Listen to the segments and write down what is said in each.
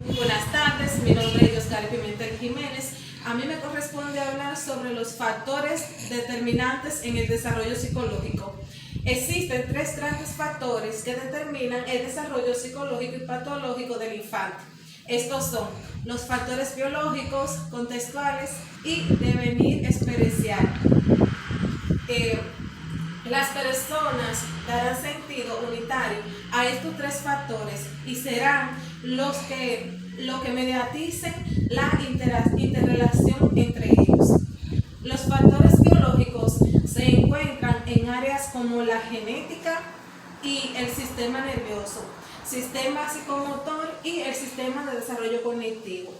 Muy buenas tardes, mi nombre es Yoscari Pimentel Jiménez. A mí me corresponde hablar sobre los factores determinantes en el desarrollo psicológico. Existen tres grandes factores que determinan el desarrollo psicológico y patológico del infante. Estos son los factores biológicos, contextuales y devenir experiencial. Las personas darán sentido unitario a estos tres factores y serán lo que mediaticen la interrelación entre ellos. Los factores biológicos se encuentran en áreas como la genética y el sistema nervioso, sistema psicomotor y el sistema de desarrollo cognitivo.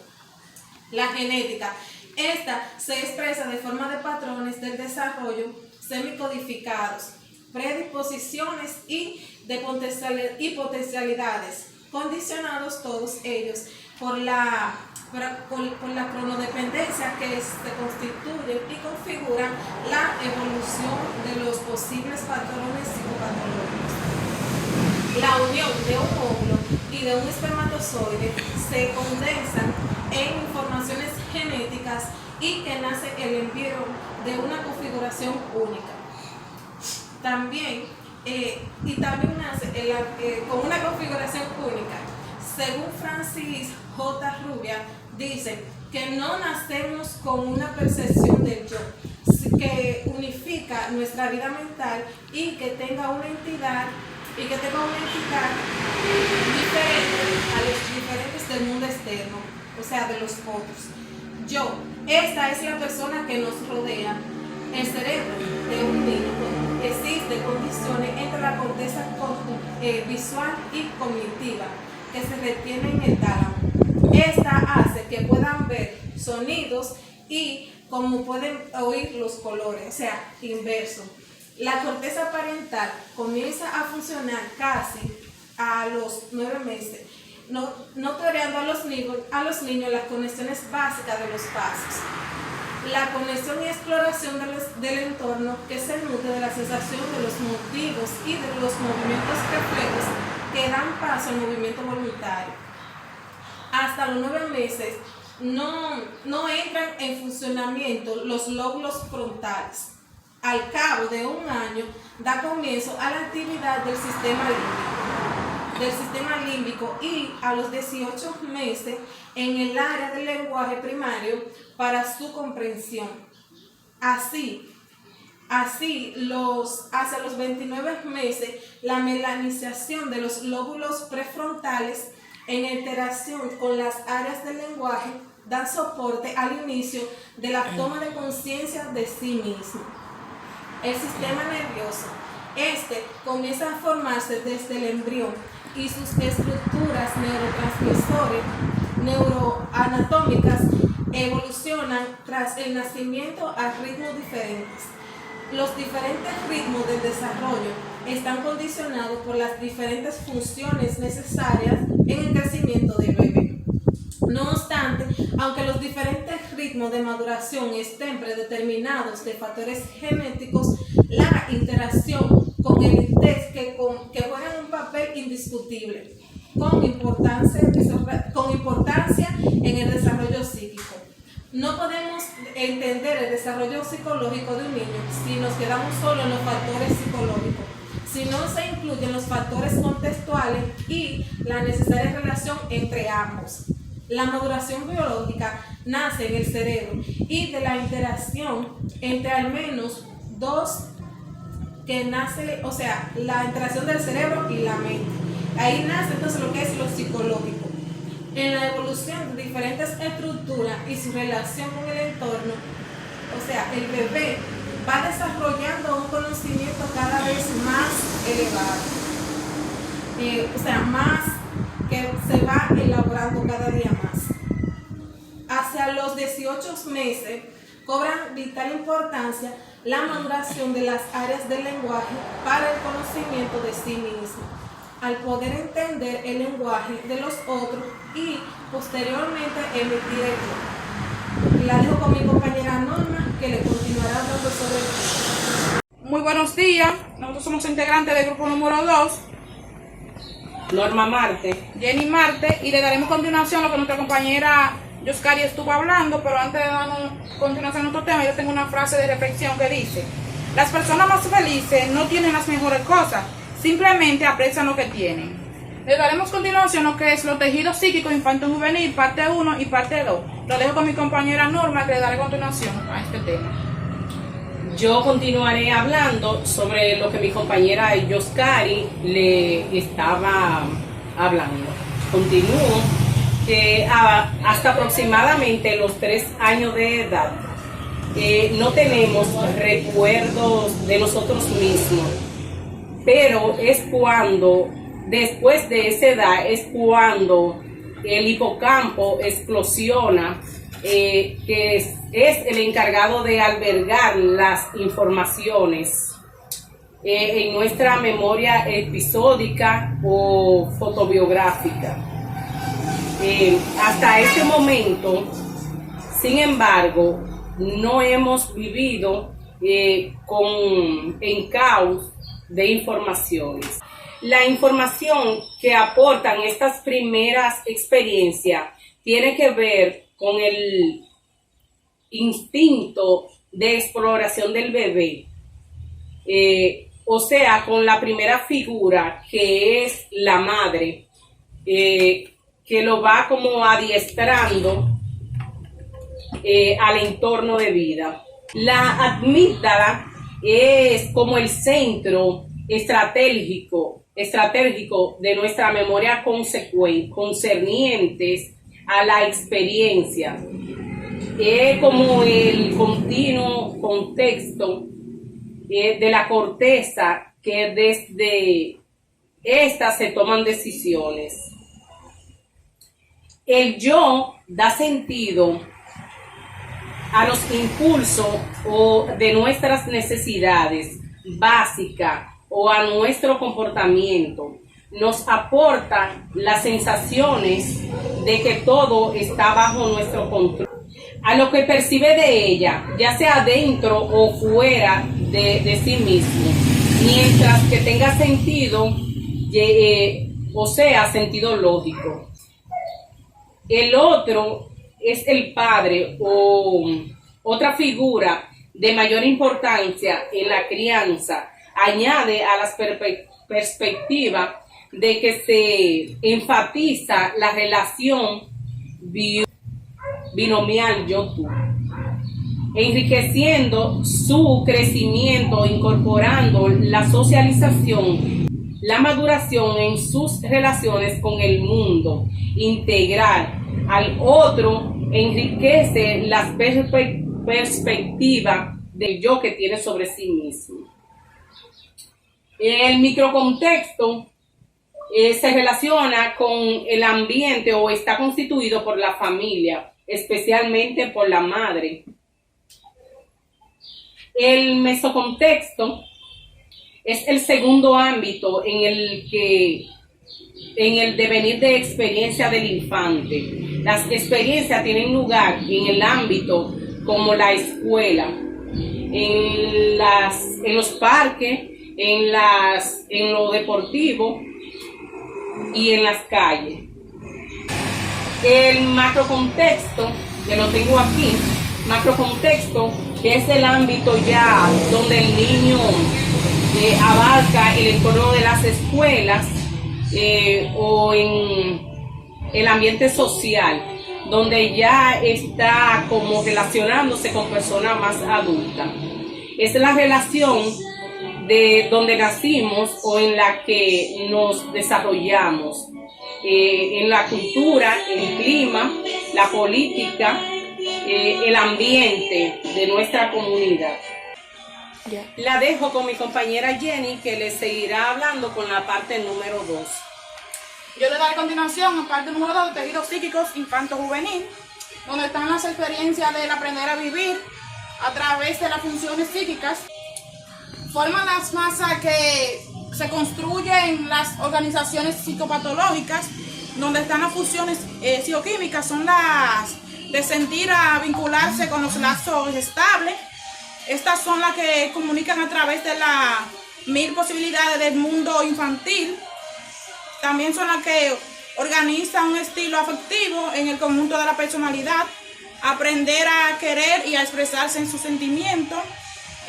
La genética, esta se expresa de forma de patrones del desarrollo semicodificados, predisposiciones y potencialidades, condicionados todos ellos por la cronodependencia que se constituye y configuran la evolución de los posibles patrones psicopatológicos. La unión de un óvulo y de un espermatozoide se condensan en informaciones genéticas y que nace el embrión de una configuración única. También nace con una configuración única. Según Francis J. Rubia, dice que no nacemos con una percepción del yo, que unifica nuestra vida mental y que tenga una entidad diferente a los diferentes del mundo externo, o sea, de los otros. Yo, esta es la persona que nos rodea. El cerebro de un niño existe condiciones entre la corteza visual y cognitiva que se retiene en el tálamo. Esta hace que puedan ver sonidos y como pueden oír los colores, o sea, inverso. La corteza parental comienza a funcionar casi a los 9 meses, no toreando a los niños las conexiones básicas de los pasos. La conexión y exploración del entorno que se nutre de la sensación de los motivos y de los movimientos reflejos que dan paso al movimiento voluntario. Hasta los 9 meses no entran en funcionamiento los lóbulos frontales. Al cabo de un año da comienzo a la actividad del sistema límbico y a los 18 meses en el área del lenguaje primario para su comprensión. Así hacia los 29 meses, la melanización de los lóbulos prefrontales en interacción con las áreas del lenguaje dan soporte al inicio de la toma de conciencia de sí mismo. El sistema nervioso. Este comienza a formarse desde el embrión y sus estructuras neurotransmisores neuroanatómicas evolucionan tras el nacimiento a ritmos diferentes. Los diferentes ritmos del desarrollo están condicionados por las diferentes funciones necesarias en el crecimiento del bebé. No obstante, aunque los diferentes ritmos de maduración estén predeterminados de factores genéticos, la interacción con el INTEX que juegan un papel indiscutible, con importancia en el desarrollo psíquico. No podemos entender el desarrollo psicológico de un niño si nos quedamos solo en los factores psicológicos, si no se incluyen los factores contextuales y la necesaria relación entre ambos. La maduración biológica nace en el cerebro y de la interacción entre al menos dos que nace, o sea, la interacción del cerebro y la mente. Ahí nace entonces lo que es lo psicológico. En la evolución de diferentes estructuras y su relación con el entorno, o sea, el bebé va desarrollando un conocimiento cada vez más elevado, más que se va elaborando cada día más. Hacia los 18 meses cobran vital importancia la maduración de las áreas del lenguaje para el conocimiento de sí mismo, al poder entender el lenguaje de los otros y posteriormente emitir el yo. La dejo con mi compañera Norma, que le continuará hablando sobre el tema. Muy buenos días, nosotros somos integrantes del grupo número 2 Norma Marte. Jenny Marte, y le daremos continuación a lo que nuestra compañera Yoscari estuvo hablando, pero antes de dar continuación a nuestro tema, yo tengo una frase de reflexión que dice: las personas más felices no tienen las mejores cosas, simplemente aprecian lo que tienen. Le daremos continuación a lo que es los tejidos psíquicos infanto-juvenil, parte 1 y parte 2. Lo dejo con mi compañera Norma, que le daré continuación a este tema. Yo continuaré hablando sobre lo que mi compañera Yoscari le estaba hablando. Continúo que hasta aproximadamente los 3 años de edad no tenemos recuerdos de nosotros mismos, pero es cuando, después de esa edad, es cuando el hipocampo explosiona, que es el encargado de albergar las informaciones en nuestra memoria episódica o fotobiográfica. Hasta este momento, sin embargo, no hemos vivido en caos de informaciones. La información que aportan estas primeras experiencias tiene que ver con el instinto de exploración del bebé, o sea, con la primera figura que es la madre, que lo va como adiestrando al entorno de vida. La amígdala es como el centro estratégico de nuestra memoria concernientes a la experiencia. Es como el continuo contexto de la corteza, que desde esta se toman decisiones. El yo da sentido a los impulsos o de nuestras necesidades básicas o a nuestro comportamiento. Nos aporta las sensaciones de que todo está bajo nuestro control. A lo que percibe de ella, ya sea dentro o fuera de sí mismo, mientras que tenga sentido, o sea, sentido lógico. El otro es el padre o otra figura de mayor importancia en la crianza. Añade a las perspectivas de que se enfatiza la relación binomial yo-tú, enriqueciendo su crecimiento, incorporando la socialización, la maduración en sus relaciones con el mundo. Integrar al otro enriquece las perspectivas del yo que tiene sobre sí mismo. El microcontexto se relaciona con el ambiente o está constituido por la familia, especialmente por la madre. El mesocontexto es el segundo ámbito en el devenir de experiencia del infante. Las experiencias tienen lugar en el ámbito como la escuela, en los parques, en lo deportivo y en las calles. El macrocontexto, que lo tengo aquí, macrocontexto, que es el ámbito ya donde el niño abarca el entorno de las escuelas o en el ambiente social, donde ya está como relacionándose con personas más adultas. Es la relación de donde nacimos o en la que nos desarrollamos, en la cultura, el clima, la política, el ambiente de nuestra comunidad. La dejo con mi compañera Jenny, que les seguirá hablando con la parte número 2. Yo le daré continuación a parte número 2 de tejidos psíquicos infanto-juvenil, donde están las experiencias del aprender a vivir a través de las funciones psíquicas. Forman las masas que se construyen las organizaciones psicopatológicas, donde están las funciones psicoquímicas, son las de sentir a vincularse con los lazos estables. Estas son las que comunican a través de las 1000 posibilidades del mundo infantil. También son las que organizan un estilo afectivo en el conjunto de la personalidad, aprender a querer y a expresarse en sus sentimientos,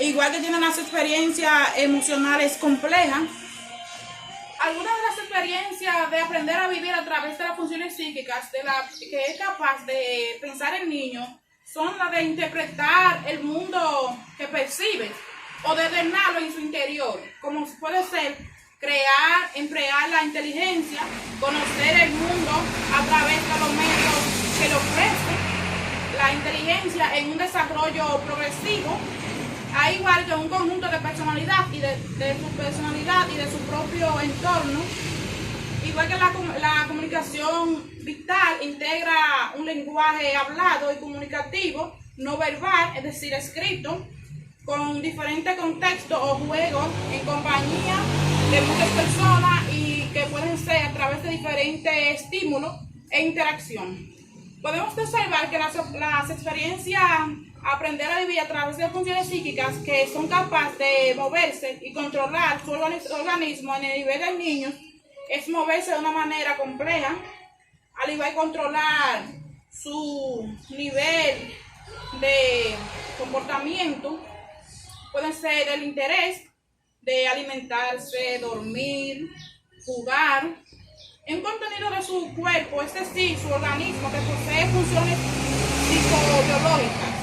igual que tienen las experiencias emocionales complejas. Algunas de las experiencias de aprender a vivir a través de las funciones psíquicas que es capaz de pensar el niño son las de interpretar el mundo que percibe o de ordenarlo en su interior, como puede ser emplear la inteligencia, conocer el mundo a través de los medios que le ofrece la inteligencia en un desarrollo progresivo, a igual que un conjunto de personalidad y de su personalidad y de su propio entorno. Igual que la comunicación vital integra un lenguaje hablado y comunicativo, no verbal, es decir, escrito, con diferentes contextos o juegos en compañía de muchas personas y que pueden ser a través de diferentes estímulos e interacción. Podemos observar que las experiencias aprender a vivir a través de funciones psíquicas que son capaces de moverse y controlar su organismo en el nivel del niño es moverse de una manera compleja, al igual que controlar su nivel de comportamiento. Pueden ser el interés de alimentarse, dormir, jugar, en contenido de su cuerpo, es decir, su organismo que posee funciones psicobiológicas.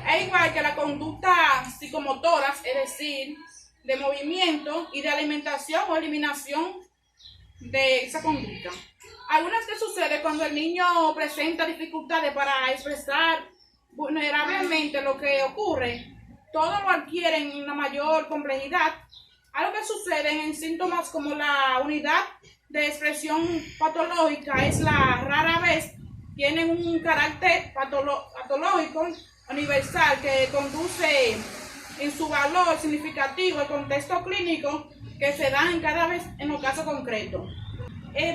Es igual que la conducta psicomotoras, es decir, de movimiento y de alimentación o eliminación de esa conducta. Algunas que sucede cuando el niño presenta dificultades para expresar vulnerablemente lo que ocurre, todo lo adquieren en una mayor complejidad. Algo que sucede en síntomas como la unidad de expresión patológica es la rara vez tienen un carácter patológico universal que conduce en su valor significativo el contexto clínico que se da en los casos concretos.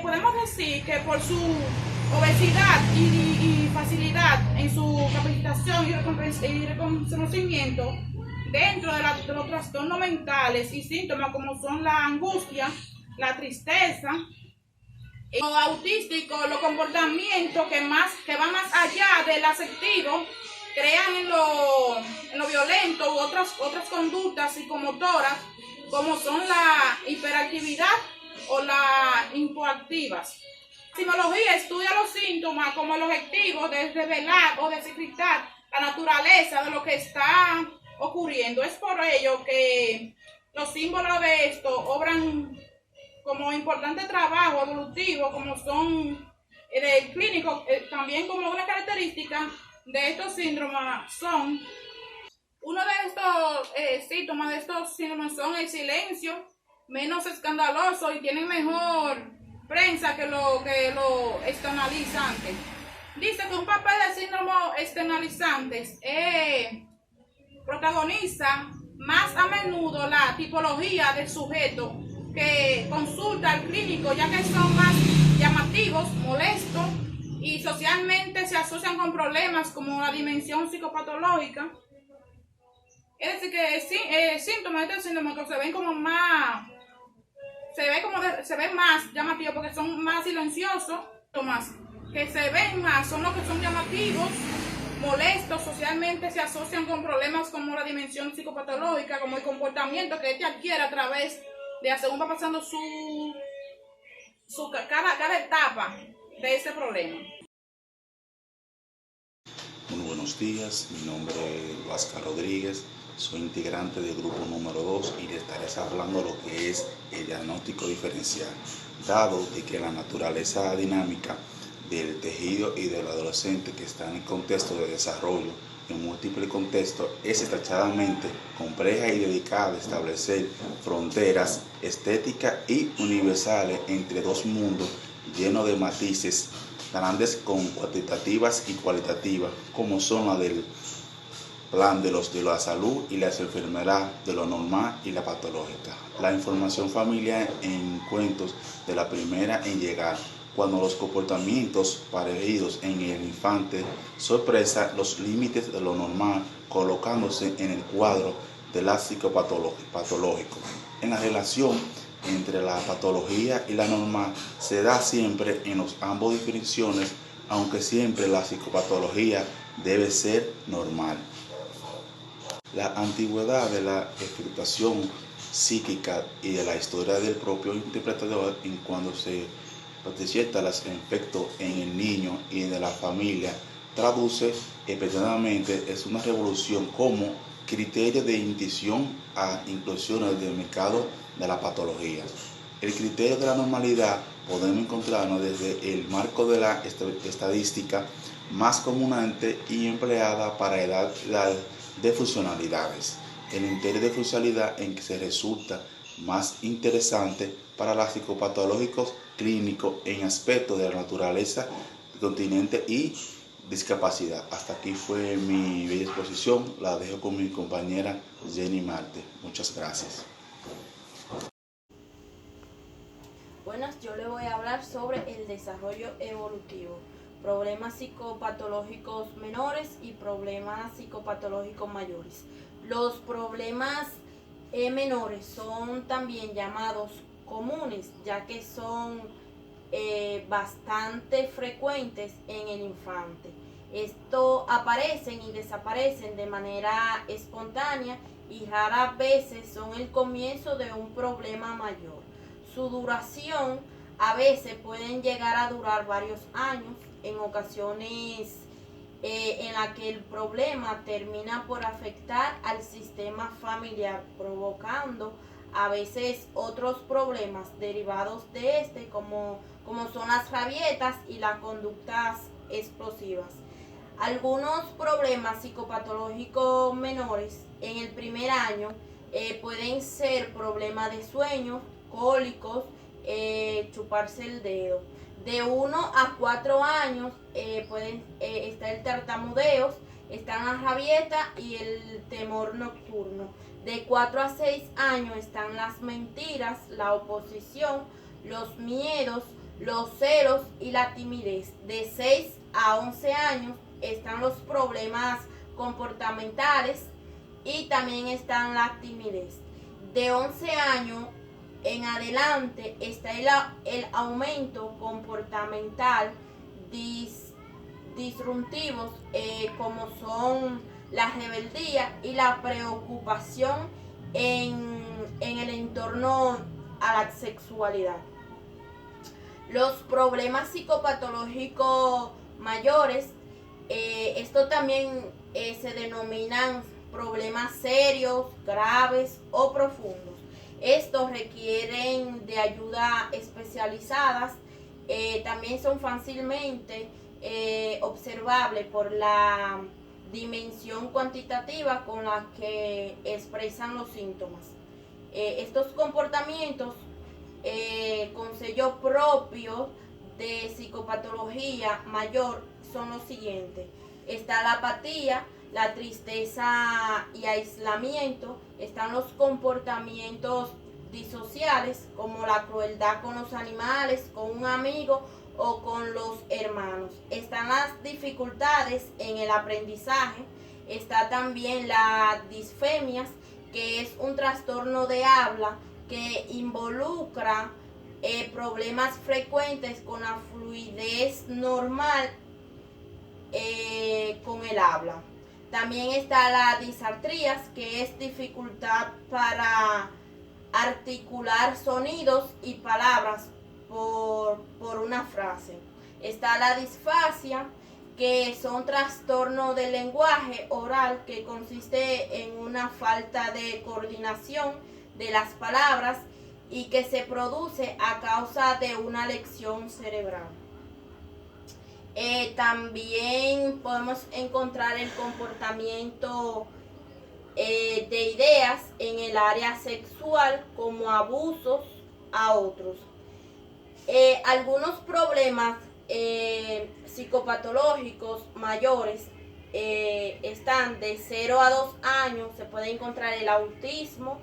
Podemos decir que por su obesidad y facilidad en su capacitación y reconocimiento dentro de los trastornos mentales y síntomas como son la angustia, la tristeza, lo autístico, los comportamientos que van más allá del afectivo, crean en lo violento u otras conductas psicomotoras como son la hiperactividad o las hipoactivas. La psicología estudia los síntomas como el objetivo de revelar o descifrar la naturaleza de lo que está ocurriendo. Es por ello que los símbolos de esto obran como importante trabajo evolutivo, como son el clínico, también como una característica de estos síndromes son, uno de estos síntomas de estos síndromes son el silencio, menos escandaloso y tienen mejor prensa que lo externalizante. Dice que un papel de síndrome externalizantes protagoniza más a menudo la tipología del sujeto que consulta al clínico, ya que son más llamativos, molestos y socialmente se asocian con problemas como la dimensión psicopatológica. Es decir, que síntomas de este síndrome que se ven como más, se ven más llamativos porque son más silenciosos, que se ven más son los que son llamativos, molestos, socialmente se asocian con problemas como la dimensión psicopatológica, como el comportamiento que este adquiere a través de según va pasando cada etapa de ese problema. Muy buenos días, mi nombre es Vasca Rodríguez, soy integrante del grupo número 2 y les estaré hablando de lo que es el diagnóstico diferencial, dado de que la naturaleza dinámica del tejido y del adolescente que está en el contexto de desarrollo en múltiples contextos es estrechamente compleja y dedicada a establecer fronteras estéticas y universales entre dos mundos llenos de matices grandes con cuantitativas y cualitativas, como son la del plan de la salud y las enfermedades, de lo normal y la patológica. La información familiar en cuentos de la primera en llegar, cuando los comportamientos parecidos en el infante sorpresan los límites de lo normal, colocándose en el cuadro de la psicopatológico. En la relación entre la patología y la normal se da siempre en los ambos definiciones, aunque siempre la psicopatología debe ser normal. La antigüedad de la explotación psíquica y de la historia del propio interpretador en cuando se proyecta los efectos en el niño y de la familia traduce especialmente es una revolución como criterio de intención a inclusiones del mercado de la patología. El criterio de la normalidad podemos encontrarnos desde el marco de la estadística más comúnmente y empleada para edad de funcionalidades. El criterio de funcionalidad en que se resulta más interesante para los psicopatológicos clínicos en aspectos de la naturaleza, continente y discapacidad. Hasta aquí fue mi bella exposición. La dejo con mi compañera Jenny Marte. Muchas gracias. Buenas, yo le voy a hablar sobre el desarrollo evolutivo, problemas psicopatológicos menores y problemas psicopatológicos mayores. Los problemas menores son también llamados comunes, ya que son bastante frecuentes en el infante. Estos aparecen y desaparecen de manera espontánea y raras veces son el comienzo de un problema mayor. Su duración a veces pueden llegar a durar varios años, en ocasiones en la que el problema termina por afectar al sistema familiar, provocando a veces otros problemas derivados de este, como son las rabietas y las conductas explosivas. Algunos problemas psicopatológicos menores en el primer año pueden ser problemas de sueño, cólicos, chuparse el dedo. De 1 a 4 años está el tartamudeo, están las rabietas y el temor nocturno. De 4 a 6 años están las mentiras, la oposición, los miedos, los celos y la timidez. De 6 a 11 años están los problemas comportamentales y también están la timidez. De 11 años en adelante está el aumento comportamental disruptivos, como son la rebeldía y la preocupación en el entorno a la sexualidad. Los problemas psicopatológicos mayores, esto también se denominan problemas serios, graves o profundos. Estos requieren de ayuda especializadas, también son fácilmente observables por la dimensión cuantitativa con la que expresan los síntomas. Estos comportamientos con sello propio de psicopatología mayor son los siguientes. Está la apatía, la tristeza y aislamiento. Están los comportamientos disociales, como la crueldad con los animales, con un amigo o con los hermanos. Están las dificultades en el aprendizaje. Está también la disfemia, que es un trastorno de habla que involucra problemas frecuentes con la fluidez normal con el habla. También está la disartría, que es dificultad para articular sonidos y palabras por una frase. Está la disfasia, que son trastornos del lenguaje oral que consiste en una falta de coordinación de las palabras y que se produce a causa de una lesión cerebral. También podemos encontrar el comportamiento de ideas en el área sexual, como abusos a otros. Algunos problemas psicopatológicos mayores están de 0 a 2 años. Se puede encontrar el autismo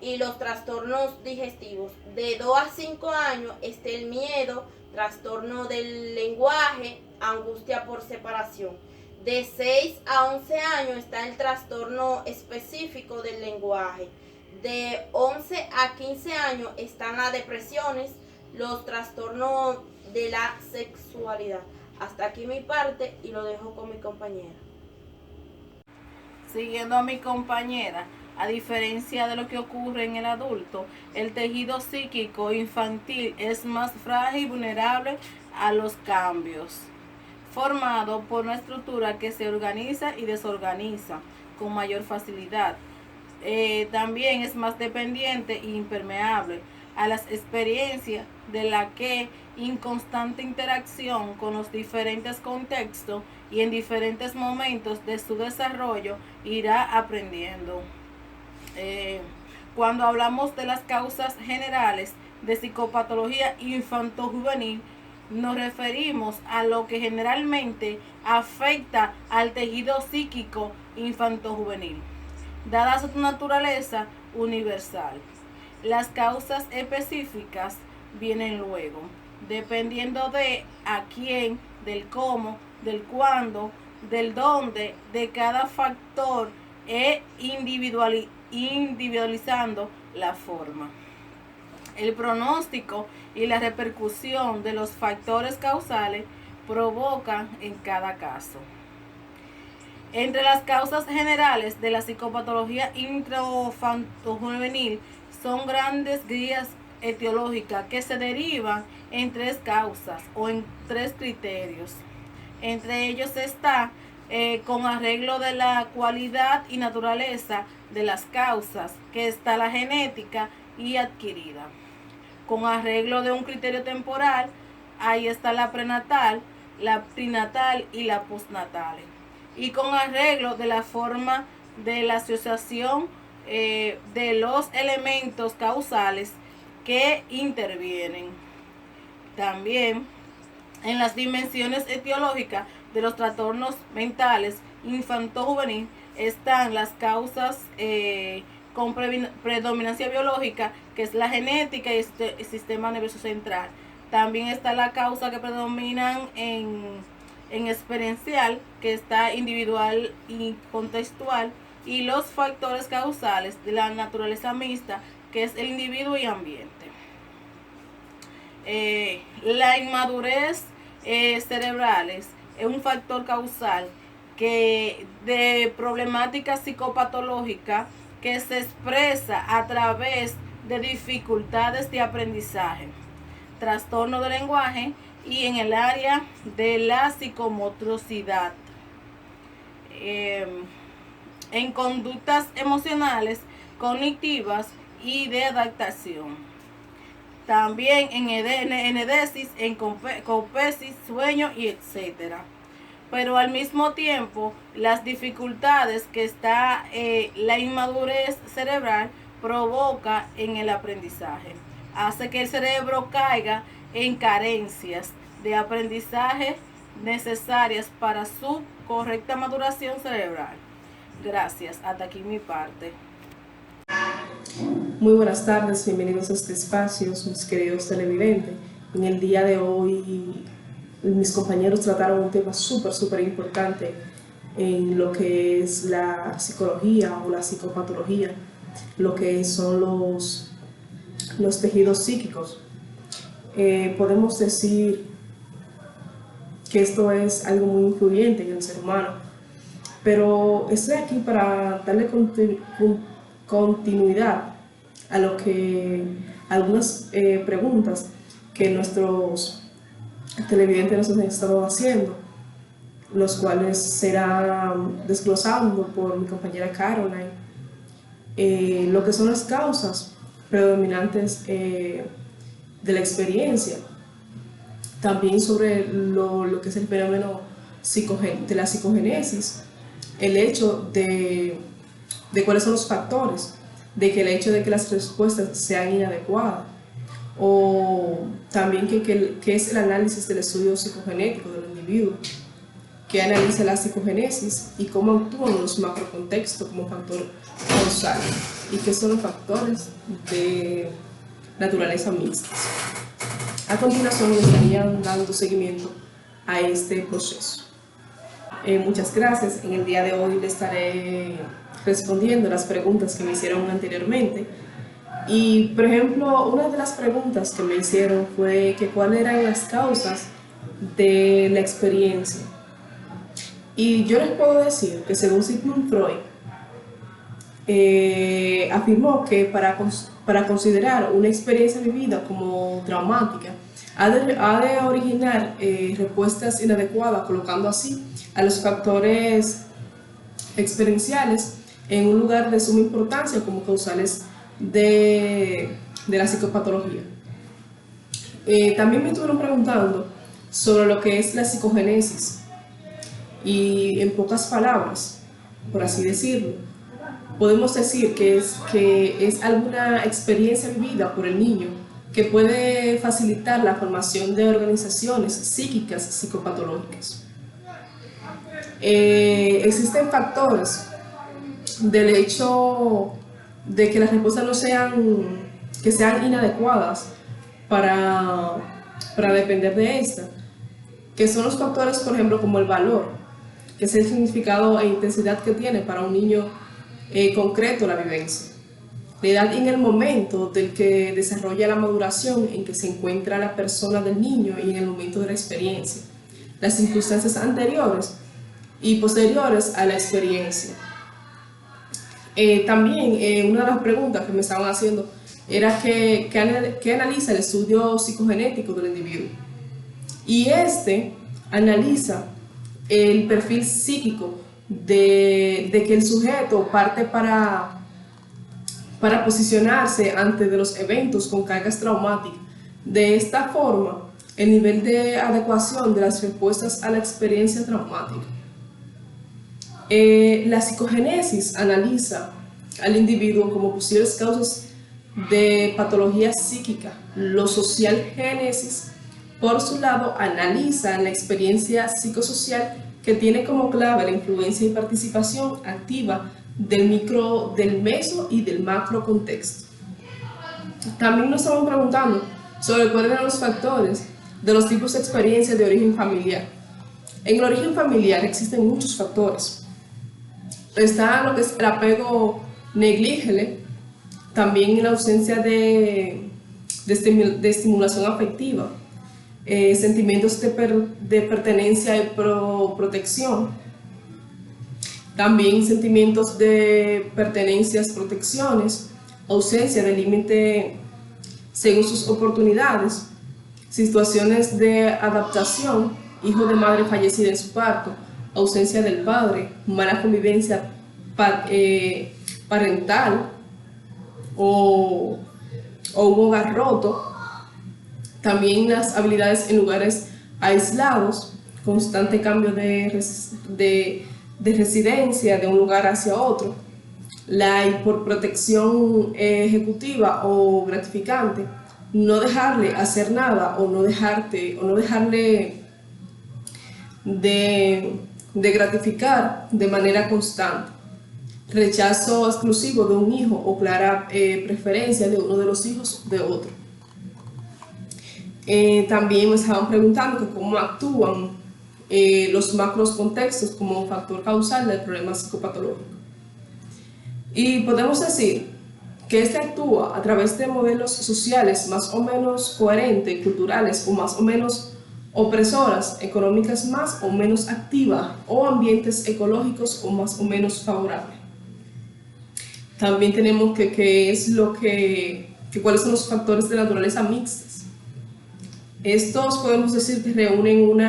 y los trastornos digestivos. De 2 a 5 años está el miedo, trastorno del lenguaje, angustia por separación. De 6 a 11 años está el trastorno específico del lenguaje. De 11 a 15 años están las depresiones, los trastornos de la sexualidad. Hasta aquí mi parte y lo dejo con mi compañera. Siguiendo a mi compañera, a diferencia de lo que ocurre en el adulto, el tejido psíquico infantil es más frágil y vulnerable a los cambios, formado por una estructura que se organiza y desorganiza con mayor facilidad. También es más dependiente e impermeable a las experiencias, de la que en constante interacción con los diferentes contextos y en diferentes momentos de su desarrollo irá aprendiendo. Cuando hablamos de las causas generales de psicopatología infantojuvenil, nos referimos a lo que generalmente afecta al tejido psíquico infantojuvenil, dada su naturaleza universal. Las causas específicas vienen luego, dependiendo de a quién, del cómo, del cuándo, del dónde, de cada factor e individualizando la forma. El pronóstico y la repercusión de los factores causales provocan en cada caso. Entre las causas generales de la psicopatología infantojuvenil son grandes guías etiológicas que se derivan en tres causas o en tres criterios. Entre ellos está con arreglo de la cualidad y naturaleza de las causas, que está la genética y adquirida. Con arreglo de un criterio temporal, ahí está la prenatal, la prinatal y la postnatal. Y con arreglo de la forma de la asociación de los elementos causales que intervienen. También en las dimensiones etiológicas de los trastornos mentales infantojuvenil están las causas con predominancia biológica, que es la genética y el sistema nervioso central. También está la causa que predominan en experiencial, que está individual y contextual, y los factores causales de la naturaleza mixta, que es el individuo y ambiente. La inmadurez cerebrales es un factor causal de problemática psicopatológica que se expresa a través de dificultades de aprendizaje, trastorno del lenguaje y en el área de la psicomotricidad. En conductas emocionales, cognitivas y de adaptación. También en enedesis, en copesis, sueño y etcétera. Pero al mismo tiempo, las dificultades que está la inmadurez cerebral provoca en el aprendizaje. Hace que el cerebro caiga en carencias de aprendizaje necesarias para su correcta maduración cerebral. Gracias, hasta aquí mi parte. Muy buenas tardes, bienvenidos a este espacio, mis queridos televidentes. En el día de hoy, mis compañeros trataron un tema súper importante en lo que es la psicología o la psicopatología, lo que son los tejidos psíquicos. Podemos decir que esto es algo muy influyente en el ser humano, pero estoy aquí para darle continuidad a lo que algunas preguntas que nuestros televidentes nos han estado haciendo, los cuales serán desglosando por mi compañera Caroline, lo que son las causas predominantes de la experiencia, también sobre lo que es el fenómeno de la psicogenesis, el hecho de cuáles son los factores, de que el hecho de que las respuestas sean inadecuadas, o también que es el análisis del estudio psicogenético del individuo, que analiza la psicogenesis y cómo actúan los macrocontextos como factor causal, y qué son los factores de naturaleza mixta. A continuación estarían dando seguimiento a este proceso. Muchas gracias. En el día de hoy les estaré respondiendo las preguntas que me hicieron anteriormente. Y, por ejemplo, una de las preguntas que me hicieron fue que cuáles eran las causas de la experiencia. Y yo les puedo decir que según Sigmund Freud, afirmó que para considerar una experiencia vivida como traumática, ha de originar respuestas inadecuadas, colocando así a los factores experienciales en un lugar de suma importancia como causales de la psicopatología. También me estuvieron preguntando sobre lo que es la psicogénesis, y en pocas palabras, por así decirlo, podemos decir que es alguna experiencia vivida por el niño que puede facilitar la formación de organizaciones psíquicas psicopatológicas. Existen factores del hecho de que las respuestas sean inadecuadas para depender de esta, que son los factores, por ejemplo, como el valor, que es el significado e intensidad que tiene para un niño concreto la vivencia, la edad y en el momento del que desarrolla la maduración en que se encuentra la persona del niño y en el momento de la experiencia, las circunstancias anteriores y posteriores a la experiencia. También una de las preguntas que me estaban haciendo era ¿qué analiza el estudio psicogenético del individuo? Y analiza el perfil psíquico de que el sujeto parte para posicionarse ante de los eventos con cargas traumáticas. De esta forma, el nivel de adecuación de las respuestas a la experiencia traumática. La psicogénesis analiza al individuo como posibles causas de patología psíquica. Lo social génesis, por su lado, analiza la experiencia psicosocial que tiene como clave la influencia y participación activa del meso y del macro contexto. También nos estamos preguntando sobre cuáles eran los factores de los tipos de experiencias de origen familiar. En el origen familiar existen muchos factores. Está lo que es el apego negligible, también la ausencia de estimulación afectiva, sentimientos de pertenencia y protección, también sentimientos de pertenencias, protecciones, ausencia de límite según sus oportunidades, situaciones de adaptación, hijo de madre fallecida en su parto, ausencia del padre, mala convivencia parental o un hogar roto. También las habilidades en lugares aislados, constante cambio de residencia de un lugar hacia otro, la hiperprotección ejecutiva o gratificante, no dejarle hacer nada o no dejarle de gratificar de manera constante, rechazo exclusivo de un hijo o clara preferencia de uno de los hijos de otro. También me estaban preguntando que cómo actúan los macros contextos como factor causal del problema psicopatológico. Y podemos decir que actúa a través de modelos sociales más o menos coherentes, culturales o más o menos opresoras, económicas más o menos activas o ambientes ecológicos o más o menos favorables. También tenemos cuáles son los factores de naturaleza mixtas. Estos podemos decir que reúnen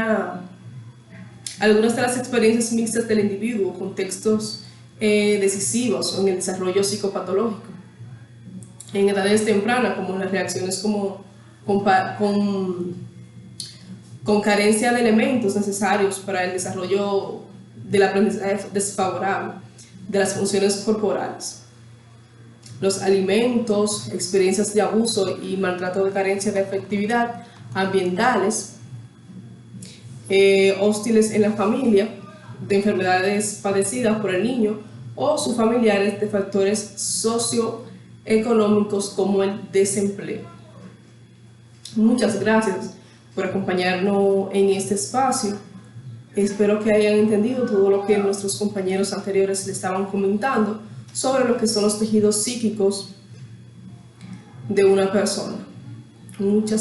algunas de las experiencias mixtas del individuo, contextos decisivos en el desarrollo psicopatológico. En edades tempranas, como las reacciones con carencia de elementos necesarios para el desarrollo del aprendizaje desfavorable de las funciones corporales. Los alimentos, experiencias de abuso y maltrato de carencia de afectividad, ambientales, hostiles en la familia, de enfermedades padecidas por el niño o sus familiares, de factores socioeconómicos como el desempleo. Muchas gracias por acompañarnos en este espacio. Espero que hayan entendido todo lo que nuestros compañeros anteriores le estaban comentando sobre lo que son los tejidos psíquicos de una persona. Muchas